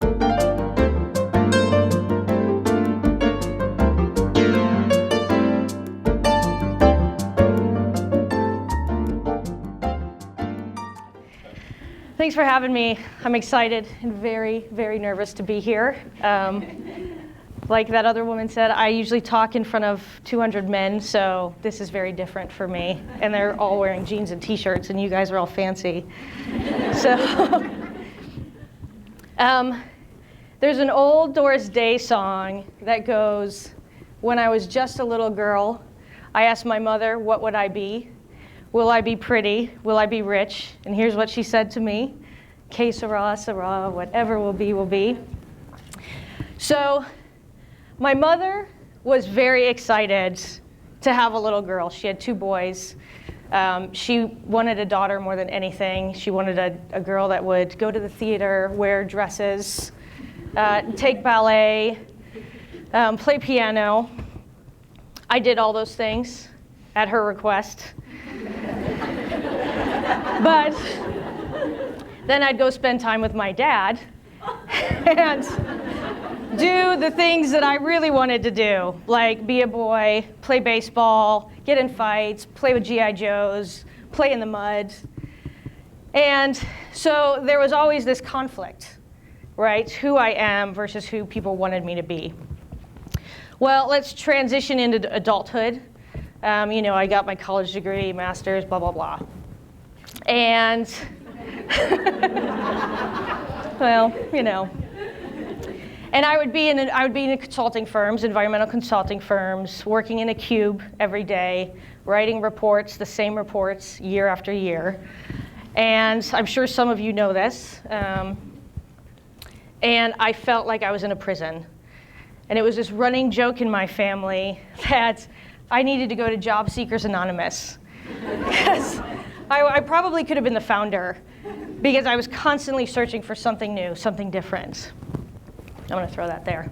Thanks for having me. I'm excited and very, very nervous to be here. Like that other woman said, I usually talk in front of 200 men, so this is very different for me. And they're all wearing jeans and t-shirts, and you guys are all fancy. So there's an old Doris Day song that goes, "When I was just a little girl, I asked my mother, what would I be? Will I be pretty? Will I be rich? And here's what she said to me. Que sera, sera, whatever will be, will be." So my mother was very excited to have a little girl. She had 2 boys. She wanted a daughter more than anything. She wanted a girl that would go to the theater, wear dresses, take ballet, play piano. I did all those things at her request. But then I'd go spend time with my dad and do the things that I really wanted to do, like be a boy, play baseball, get in fights, play with G.I. Joes, play in the mud. And so there was always this conflict, right? Who I am versus who people wanted me to be. Well, let's transition into adulthood. I got my college degree, master's, blah, blah, blah. And, well, And I would be in consulting firms, environmental consulting firms, working in a cube every day, writing reports, the same reports year after year. And I'm sure some of you know this. And I felt like I was in a prison. And it was this running joke in my family that I needed to go to Job Seekers Anonymous. Because I probably could have been the founder, because I was constantly searching for something new, something different. I'm going to throw that there.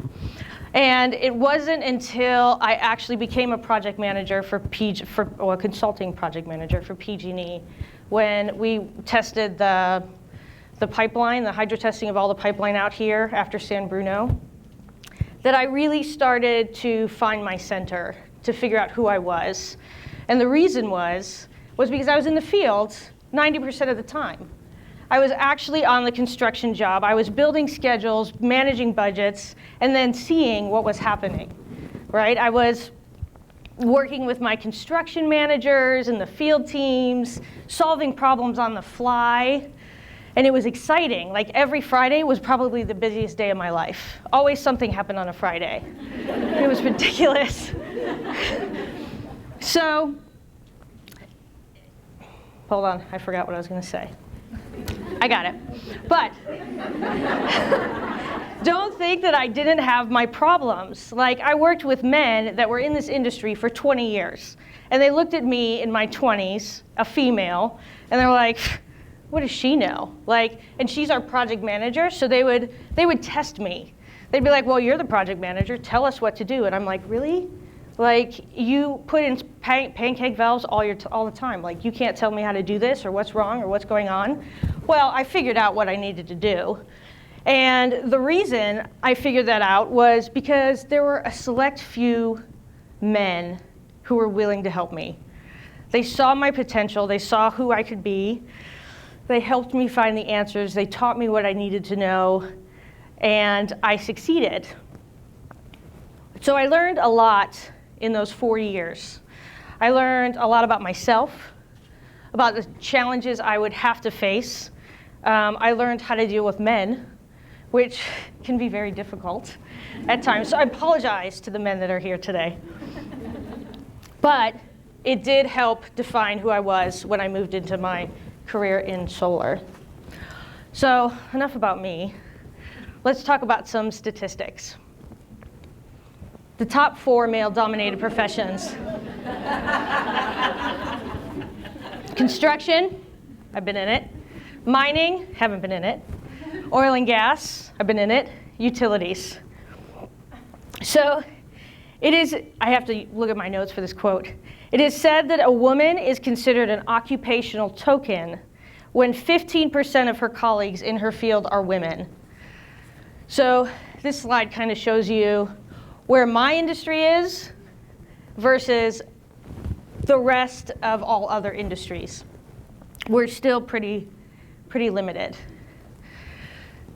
And it wasn't until I actually became a project manager a consulting project manager for PG&E, when we tested the pipeline, the hydro testing of all the pipeline out here after San Bruno, that I really started to find my center, to figure out who I was. And the reason was because I was in the field 90% of the time. I was actually on the construction job. I was building schedules, managing budgets, and then seeing what was happening, right? I was working with my construction managers and the field teams, solving problems on the fly, and it was exciting. Like every Friday was probably the busiest day of my life. Always something happened on a Friday. It was ridiculous. So, hold on, I forgot what I was going to say. I got it. But don't think that I didn't have my problems. Like, I worked with men that were in this industry for 20 years. And they looked at me in my 20s, a female, and they're like, what does she know? Like, and she's our project manager, so they would test me. They'd be like, well, you're the project manager, tell us what to do. And I'm like, really? Like, you put in pancake valves all the time. Like, you can't tell me how to do this or what's wrong or what's going on. Well, I figured out what I needed to do. And the reason I figured that out was because there were a select few men who were willing to help me. They saw my potential. They saw who I could be. They helped me find the answers. They taught me what I needed to know. And I succeeded. So I learned a lot in those 4 years. I learned a lot about myself, about the challenges I would have to face. I learned how to deal with men, which can be very difficult at times. So I apologize to the men that are here today. But it did help define who I was when I moved into my career in solar. So enough about me. Let's talk about some statistics. The top 4 male-dominated professions. Construction, I've been in it. Mining, haven't been in it. Oil and gas, I've been in it. Utilities. So it is, I have to look at my notes for this quote. It is said that a woman is considered an occupational token when 15% of her colleagues in her field are women. So this slide kind of shows you where my industry is versus the rest of all other industries. We're still pretty limited.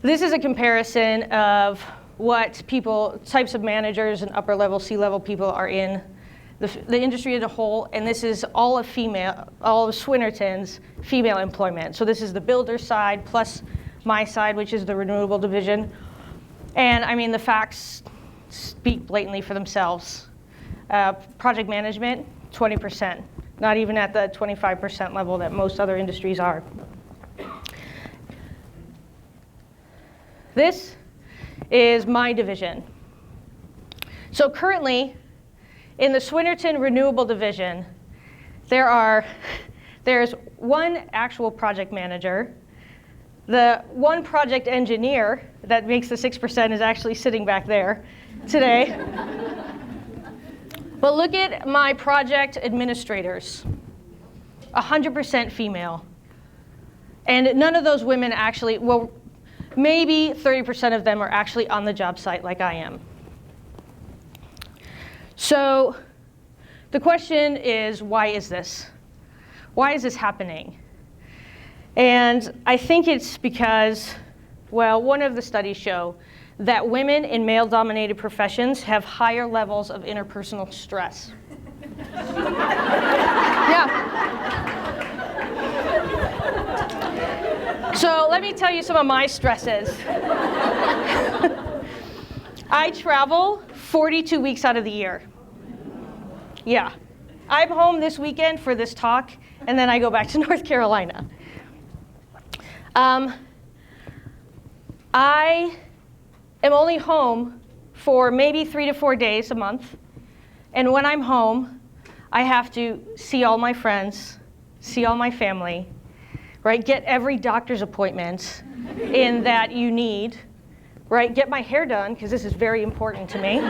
This is a comparison of what types of managers and upper level, C-level people are in the industry as a whole, and this is all of Swinterton's female employment. So this is the builder side plus my side, which is the renewable division. And I mean, the facts speak blatantly for themselves. Project management, 20%, not even at the 25% level that most other industries are. This is my division. So currently, in the Swinterton Renewable division, there's one actual project manager. The one project engineer that makes the 6% is actually sitting back there today. But look at my project administrators, 100% female. And none of those women actually, well, maybe 30% of them are actually on the job site like I am. So the question is, why is this? Why is this happening? And I think it's because, well, one of the studies show that women in male-dominated professions have higher levels of interpersonal stress. Yeah. So let me tell you some of my stresses. I travel 42 weeks out of the year. Yeah. I'm home this weekend for this talk, and then I go back to North Carolina. I am only home for maybe 3 to 4 days a month. And when I'm home, I have to see all my friends, see all my family, right? Get every doctor's appointment in that you need, right? Get my hair done, because this is very important to me.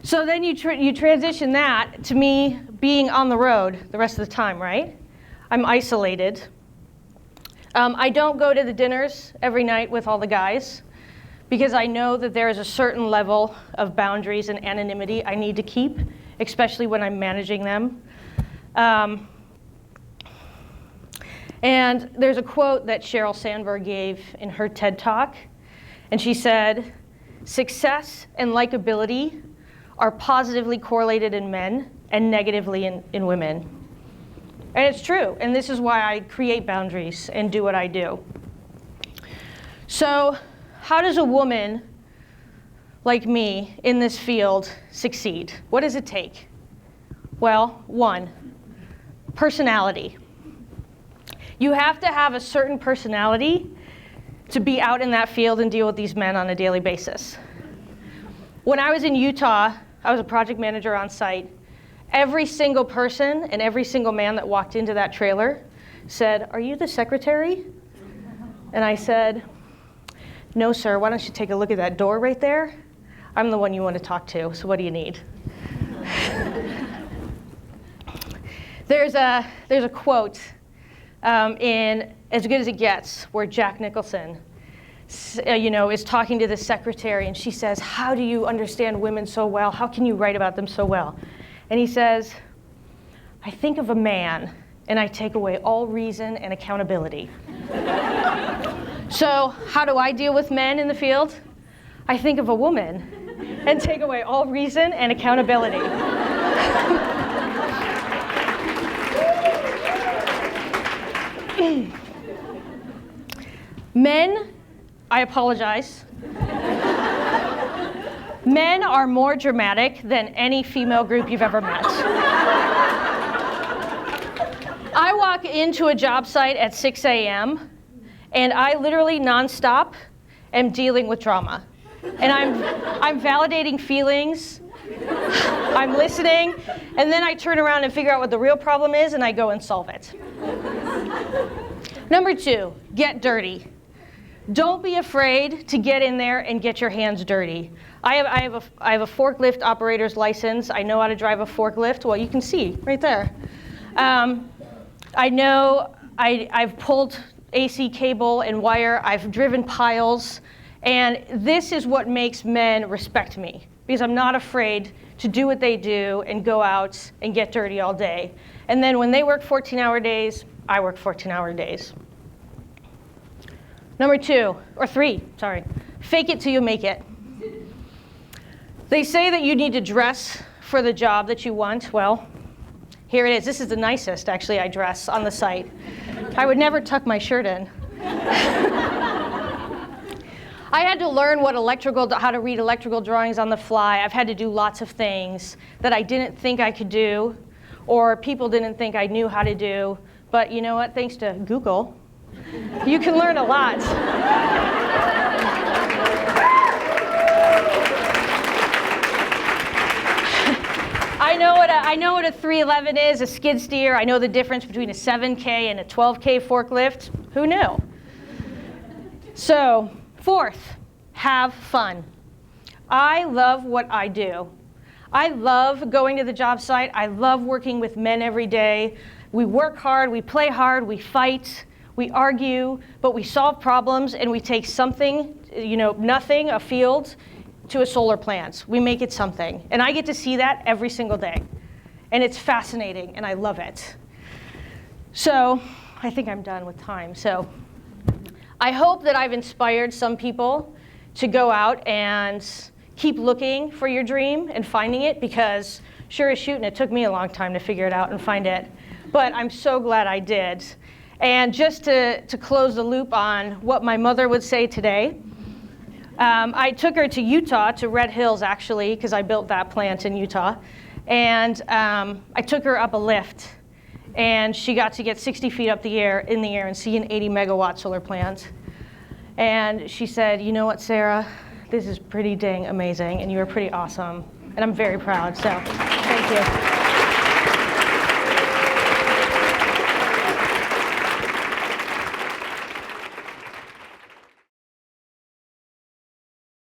So then you transition that to me being on the road the rest of the time, right? I'm isolated. I don't go to the dinners every night with all the guys because I know that there is a certain level of boundaries and anonymity I need to keep, especially when I'm managing them. And there's a quote that Sheryl Sandberg gave in her TED Talk, and she said, "Success and likability are positively correlated in men and negatively in women." And it's true, and this is why I create boundaries and do what I do. So how does a woman like me in this field succeed? What does it take? Well, one, personality. You have to have a certain personality to be out in that field and deal with these men on a daily basis. When I was in Utah, I was a project manager on site. Every single person and every single man that walked into that trailer said, "Are you the secretary?" And I said, "No, sir, why don't you take a look at that door right there? I'm the one you want to talk to, so what do you need?" There's a quote in As Good as It Gets, where Jack Nicholson is talking to the secretary, and she says, "How do you understand women so well? How can you write about them so well?" And he says, "I think of a man, and I take away all reason and accountability." So how do I deal with men in the field? I think of a woman and take away all reason and accountability. Men, I apologize. Men are more dramatic than any female group you've ever met. I walk into a job site at 6 a.m. and I literally nonstop am dealing with drama. And I'm validating feelings, I'm listening, and then I turn around and figure out what the real problem is and I go and solve it. Number 2, get dirty. Don't be afraid to get in there and get your hands dirty. I have a forklift operator's license. I know how to drive a forklift. Well, you can see right there. I know I've pulled AC cable and wire. I've driven piles. And this is what makes men respect me, because I'm not afraid to do what they do and go out and get dirty all day. And then when they work 14-hour days, I work 14-hour days. Number 3, fake it till you make it. They say that you need to dress for the job that you want. Well, here it is. This is the nicest, actually, I dress on the site. I would never tuck my shirt in. I had to learn how to read electrical drawings on the fly. I've had to do lots of things that I didn't think I could do, or people didn't think I knew how to do. But you know what? Thanks to Google, you can learn a lot. I know what a 311 is, a skid steer. I know the difference between a 7K and a 12K forklift. Who knew? So, 4th, have fun. I love what I do. I love going to the job site. I love working with men every day. We work hard, we play hard, we fight, we argue, but we solve problems and we take something, nothing, a field, to a solar plant. We make it something. And I get to see that every single day. And it's fascinating and I love it. So I think I'm done with time. So I hope that I've inspired some people to go out and keep looking for your dream and finding it, because sure as shooting, it took me a long time to figure it out and find it. But I'm so glad I did. And just to close the loop on what my mother would say today, I took her to Utah, to Red Hills actually, because I built that plant in Utah. And I took her up a lift. And she got to get 60 feet up in the air and see an 80 megawatt solar plant. And she said, you know what, Sarah, this is pretty dang amazing, and you are pretty awesome. And I'm very proud, so thank you.